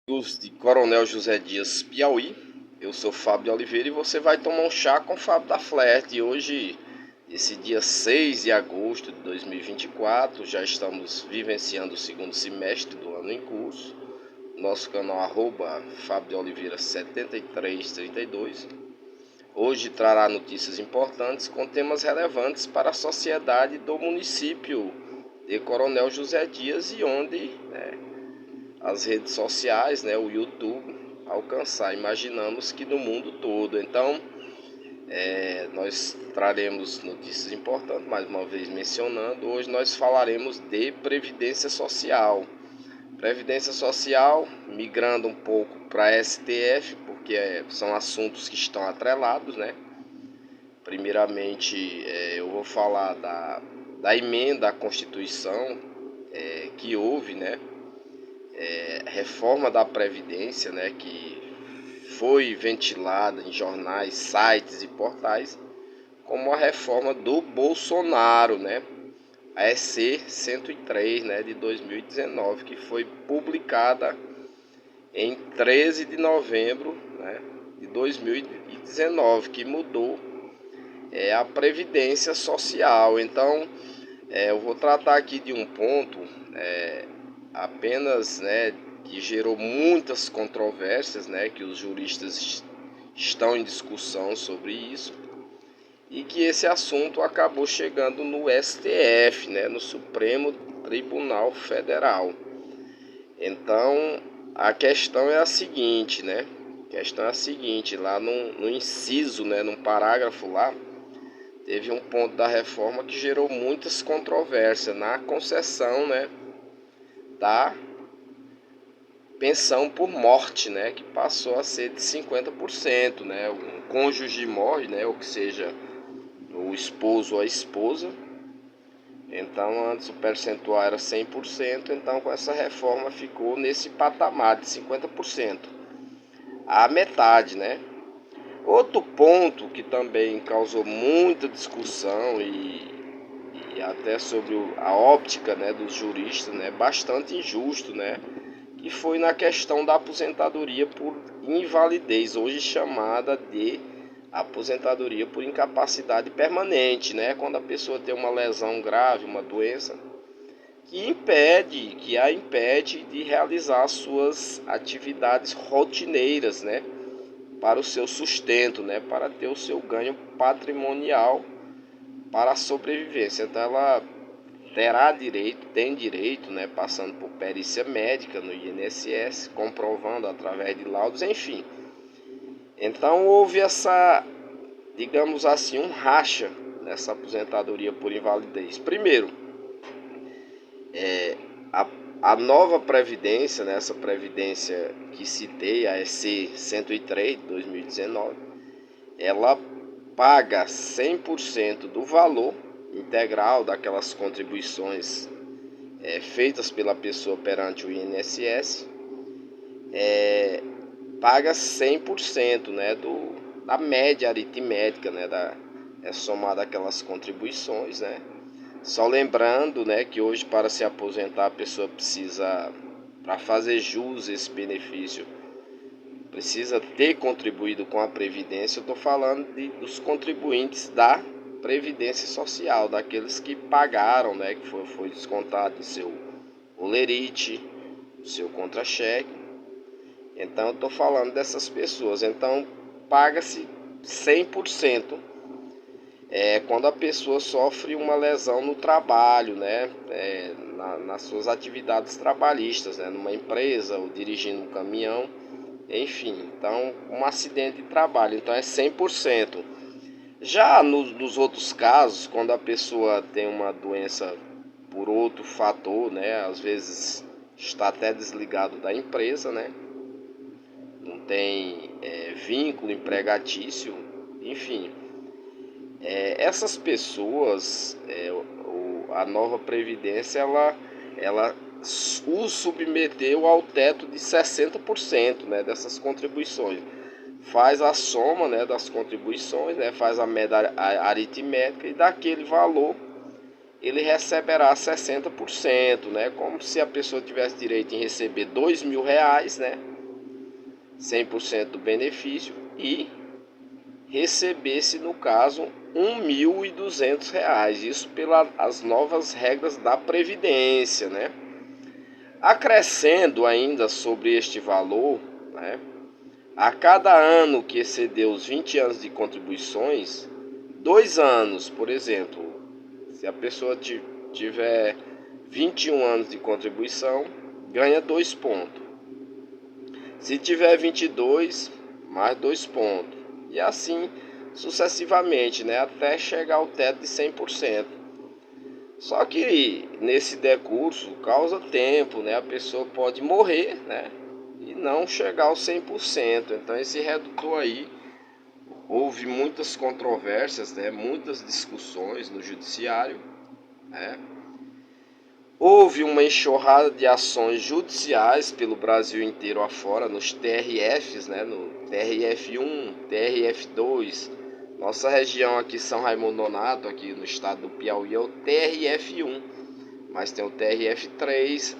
Amigos de Coronel José Dias, Piauí. Eu sou Fábio de Oliveira e você vai tomar um chá com o Fábio da Flerte. E hoje, esse dia 6 de agosto de 2024, já estamos vivenciando o segundo semestre do ano em curso. Nosso canal Fábio de Oliveira 7332. Hoje trará notícias importantes com temas relevantes para a sociedade do município de Coronel José Dias e onde as redes sociais, o YouTube, alcançar. Imaginamos que no mundo todo. Então, nós traremos notícias importantes, mais uma vez mencionando. Hoje nós falaremos de Previdência Social. Previdência Social, migrando um pouco para STF, porque são assuntos que estão atrelados, né? Primeiramente, eu vou falar da emenda à Constituição que houve, né? Reforma da Previdência, né, que foi ventilada em jornais, sites e portais como a reforma do Bolsonaro, né, a EC 103, né, de 2019, que foi publicada em 13 de novembro, né, de 2019, que mudou a Previdência Social. Então, eu vou tratar aqui de um ponto apenas, né, que gerou muitas controvérsias, né, que os juristas estão em discussão sobre isso, e que esse assunto acabou chegando no STF, né, no Supremo Tribunal Federal. Então, a questão é a seguinte, né? A questão é a seguinte, lá no inciso, né, num parágrafo lá, teve um ponto da reforma que gerou muitas controvérsias na concessão, né, da pensão por morte, né, que passou a ser de 50%, né? Um cônjuge morre, né, ou que seja, o esposo ou a esposa. Então, antes o percentual era 100%, então com essa reforma ficou nesse patamar de 50%. A metade, né? Outro ponto que também causou muita discussão e até sobre a óptica, né, dos juristas, né, bastante injusto, né, que foi na questão da aposentadoria por invalidez, hoje chamada de aposentadoria por incapacidade permanente, né? Quando a pessoa tem uma lesão grave, uma doença que a impede de realizar suas atividades rotineiras, né? Para o seu sustento, né? Para ter o seu ganho patrimonial para a sobrevivência. Então ela tem direito, né, passando por perícia médica no INSS, comprovando através de laudos, enfim. Então houve essa, digamos assim, um racha nessa aposentadoria por invalidez. Primeiro, a, a nova Previdência, né, essa Previdência que citei, a EC 103 de 2019, ela paga 100% do valor integral daquelas contribuições feitas pela pessoa perante o INSS, paga 100%, né, da média aritmética, né, somada aquelas contribuições, né. Só lembrando, né, que hoje para se aposentar a pessoa precisa, para fazer jus a esse benefício, precisa ter contribuído com a Previdência. Eu estou falando dos contribuintes da Previdência Social, daqueles que pagaram, né, que foi descontado do seu olerite, do seu contra-cheque. Então eu estou falando dessas pessoas. Então paga-se 100% quando a pessoa sofre uma lesão no trabalho, né, nas suas atividades trabalhistas, né, numa empresa ou dirigindo um caminhão, enfim. Então um acidente de trabalho, então é 100%. Já nos outros casos, quando a pessoa tem uma doença por outro fator, né, às vezes está até desligado da empresa, né, não tem vínculo empregatício, enfim. Essas pessoas, a nova Previdência, ela o submeteu ao teto de 60%, né, dessas contribuições. Faz a soma, né, das contribuições, né, faz a média aritmética e daquele valor ele receberá 60%, né, como se a pessoa tivesse direito em receber R$ 2.000, né, 100% do benefício e recebesse, no caso, R$ 1.200, isso pelas novas regras da Previdência, né? Acrescendo ainda sobre este valor, né, a cada ano que exceder os 20 anos de contribuições, 2 anos, por exemplo, se a pessoa tiver 21 anos de contribuição, ganha 2 pontos. Se tiver 22, mais 2 pontos. E assim sucessivamente, né, até chegar ao teto de 100%. Só que nesse decurso causa tempo, né? A pessoa pode morrer, né? E não chegar aos 100%. Então esse redutor aí, houve muitas controvérsias, né? Muitas discussões no judiciário, né? Houve uma enxurrada de ações judiciais pelo Brasil inteiro afora, nos TRFs, né? No TRF1, TRF2. Nossa região aqui, São Raimundo Nonato, aqui no estado do Piauí, é o TRF1. Mas tem o TRF3,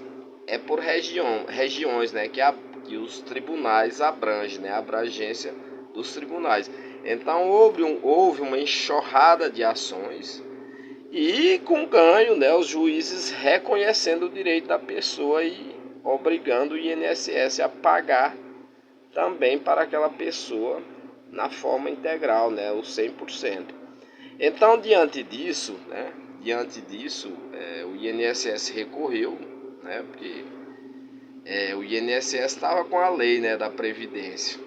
é por regiões, né? Que os tribunais abrangem, né? A abrangência dos tribunais. Então houve uma enxurrada de ações e com ganho, né, os juízes reconhecendo o direito da pessoa e obrigando o INSS a pagar também para aquela pessoa na forma integral, né, o 100%. Então, diante disso, o INSS recorreu, né, porque o INSS estava com a lei, né, da Previdência,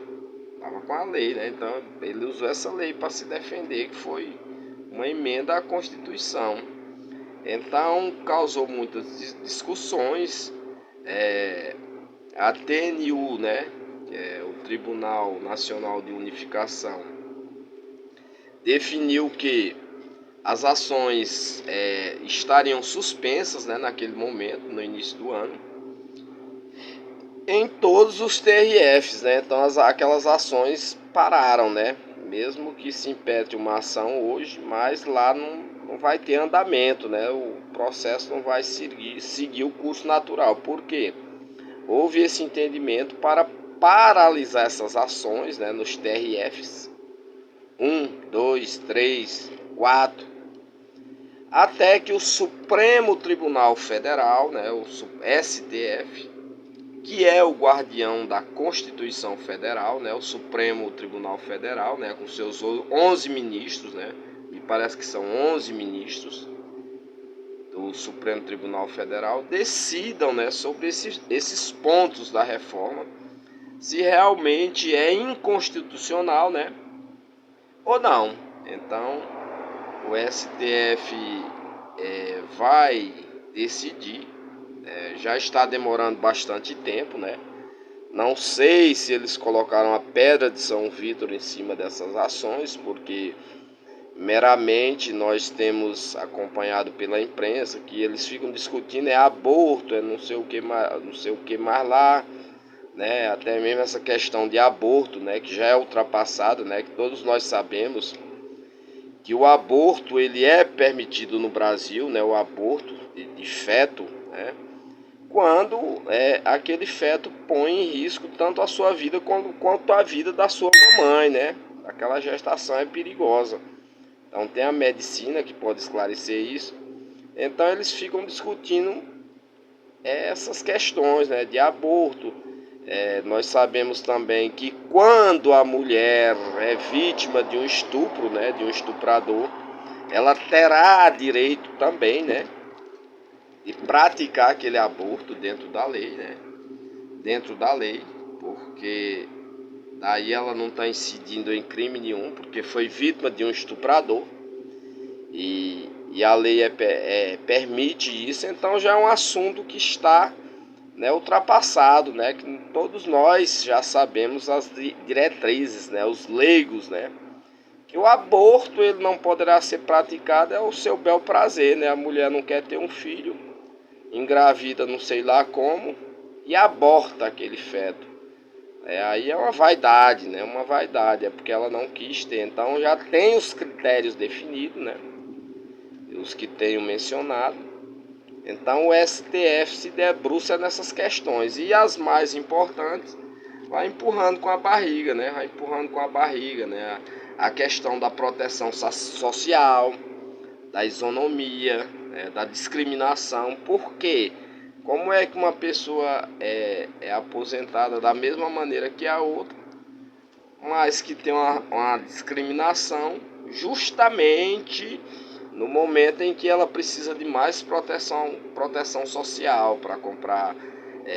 estava com a lei, né, então ele usou essa lei para se defender, que foi uma emenda à Constituição. Então causou muitas discussões. A TNU, né, que é o Tribunal Nacional de Unificação, definiu que as ações estariam suspensas, né, naquele momento, no início do ano, em todos os TRFs, né? Então aquelas ações pararam, né? Mesmo que se impede uma ação hoje, mas lá não vai ter andamento, né? O processo não vai seguir o curso natural. Por quê? Houve esse entendimento para paralisar essas ações, né, nos TRFs 1, 2, 3, 4, até que o Supremo Tribunal Federal, né, o STF, que é o guardião da Constituição Federal, né, o Supremo Tribunal Federal, né, com seus 11 ministros, né, me parece que são 11 ministros do Supremo Tribunal Federal, decidam, né, sobre esses pontos da reforma, se realmente é inconstitucional, né, ou não. Então, o STF vai decidir. Já está demorando bastante tempo, né? Não sei se eles colocaram a pedra de São Vítor em cima dessas ações, porque meramente nós temos acompanhado pela imprensa que eles ficam discutindo aborto, não sei o que mais lá, né? Até mesmo essa questão de aborto, né, que já é ultrapassada, né, que todos nós sabemos que o aborto ele é permitido no Brasil, né, o aborto de feto, né? Quando aquele feto põe em risco tanto a sua vida quanto a vida da sua mamãe, né? Aquela gestação é perigosa. Então tem a medicina que pode esclarecer isso. Então eles ficam discutindo essas questões, né, de aborto. Nós sabemos também que quando a mulher é vítima de um estupro, né, de um estuprador, ela terá direito também, né, de praticar aquele aborto dentro da lei, né? Dentro da lei, porque daí ela não está incidindo em crime nenhum, porque foi vítima de um estuprador e a lei permite isso, então já é um assunto que está, né, ultrapassado, né? Que todos nós já sabemos as diretrizes, né? Os leigos, né? Que o aborto ele não poderá ser praticado ao seu bel prazer, né? A mulher não quer ter um filho, engravida não sei lá como e aborta aquele feto. Aí é uma vaidade, né? Uma vaidade, é porque ela não quis ter. Então já tem os critérios definidos, né? Os que tenho mencionado. Então o STF se debruça nessas questões. E as mais importantes, vai empurrando com a barriga, né? Vai empurrando com a barriga, né? A questão da proteção social, da isonomia, né? Da discriminação. Por quê? Como é que uma pessoa é aposentada da mesma maneira que a outra, mas que tem uma discriminação justamente no momento em que ela precisa de mais proteção social para comprar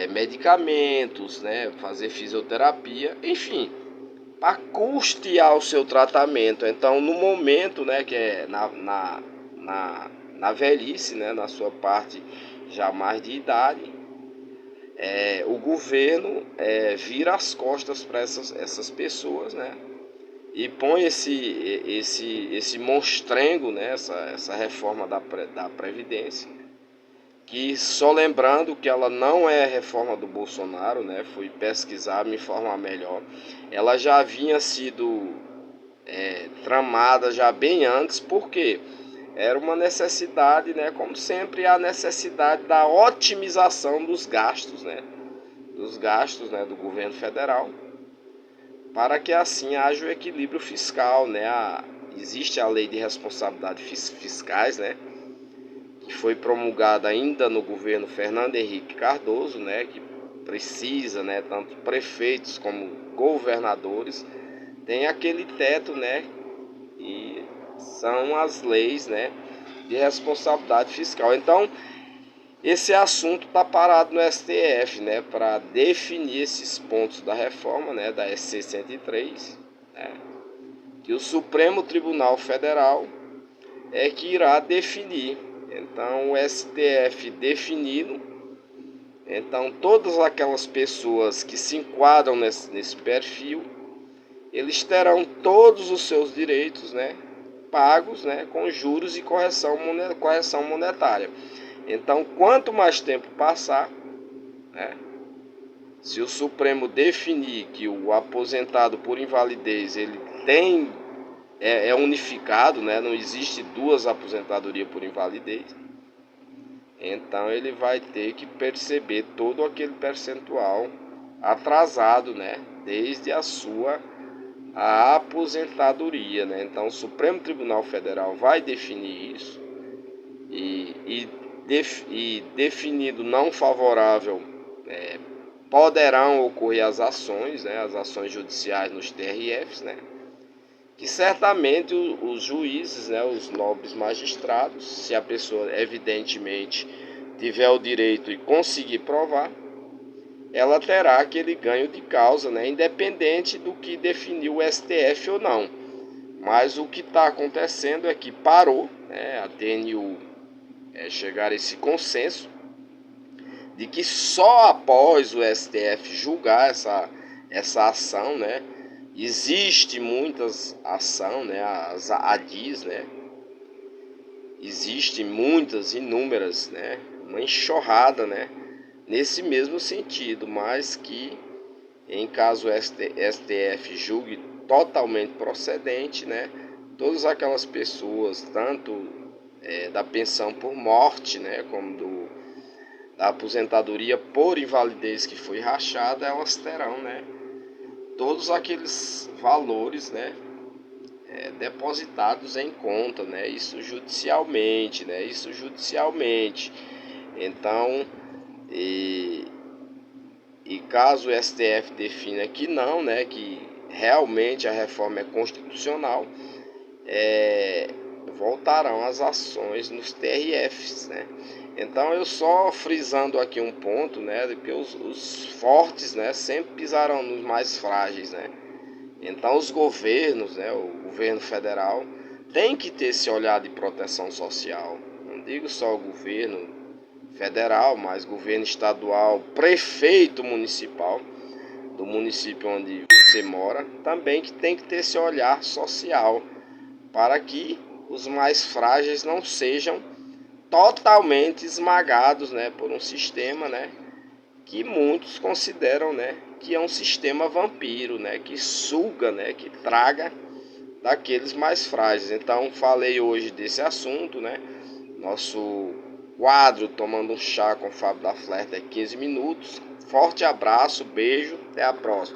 medicamentos, né, fazer fisioterapia, enfim, para custear o seu tratamento. Então, no momento, né, que é na velhice, né, na sua parte já mais de idade, o governo vira as costas para essas pessoas, né? E põe esse monstrengo, né? Essa reforma da Previdência, que só lembrando que ela não é reforma do Bolsonaro, né? Fui pesquisar, me informar melhor. Ela já havia sido tramada já bem antes, porque era uma necessidade, né? Como sempre, a necessidade da otimização dos gastos, né? Dos gastos, né, do governo federal, para que assim haja o equilíbrio fiscal, né? Existe a lei de responsabilidade fiscais, né, que foi promulgada ainda no governo Fernando Henrique Cardoso, né, que precisa, né, tanto prefeitos como governadores tem aquele teto, né, e são as leis, né, de responsabilidade fiscal. Então, esse assunto está parado no STF, né, para definir esses pontos da reforma, né, da SC 103, né, que o Supremo Tribunal Federal é que irá definir. Então, o STF definindo, então todas aquelas pessoas que se enquadram nesse perfil, eles terão todos os seus direitos, né, pagos, né, com juros e correção monetária. Então, quanto mais tempo passar, né, se o Supremo definir que o aposentado por invalidez ele é unificado, né, não existe duas aposentadorias por invalidez, então ele vai ter que perceber todo aquele percentual atrasado, né, desde a aposentadoria, né? Então, o Supremo Tribunal Federal vai definir isso e definido não favorável, poderão ocorrer as ações, né, as ações judiciais nos TRFs, né, que certamente os juízes, né, os nobres magistrados, se a pessoa evidentemente tiver o direito e conseguir provar, ela terá aquele ganho de causa, né, independente do que definiu o STF ou não. Mas o que está acontecendo é que parou, né, a TNU chegar a esse consenso de que só após o STF julgar essa ação, né, existe muitas ações, né, as ADIs, né, existe muitas, inúmeras, né, uma enxurrada, né, nesse mesmo sentido, mas que em caso o STF julgue totalmente procedente, né, todas aquelas pessoas, tanto da pensão por morte, né, como da aposentadoria por invalidez que foi rachada, elas terão, né, todos aqueles valores, né, depositados em conta, né, isso judicialmente, né, Então, e caso o STF defina que não, né, que realmente a reforma é constitucional, voltarão as ações nos TRFs, né? Então, eu só frisando aqui um ponto, né, que os fortes, né, sempre pisarão nos mais frágeis, né? Então, os governos, né, o governo federal tem que ter esse olhar de proteção social. Não digo só o governo federal, mas governo estadual, prefeito municipal do município onde você mora, também que tem que ter esse olhar social para que os mais frágeis não sejam totalmente esmagados, né, por um sistema, né, que muitos consideram, né, que é um sistema vampiro, né, que suga, né, que traga daqueles mais frágeis. Então, falei hoje desse assunto, né, nosso quadro Tomando um Chá com o Fábio da Flerta é 15 minutos. Forte abraço, beijo, até a próxima.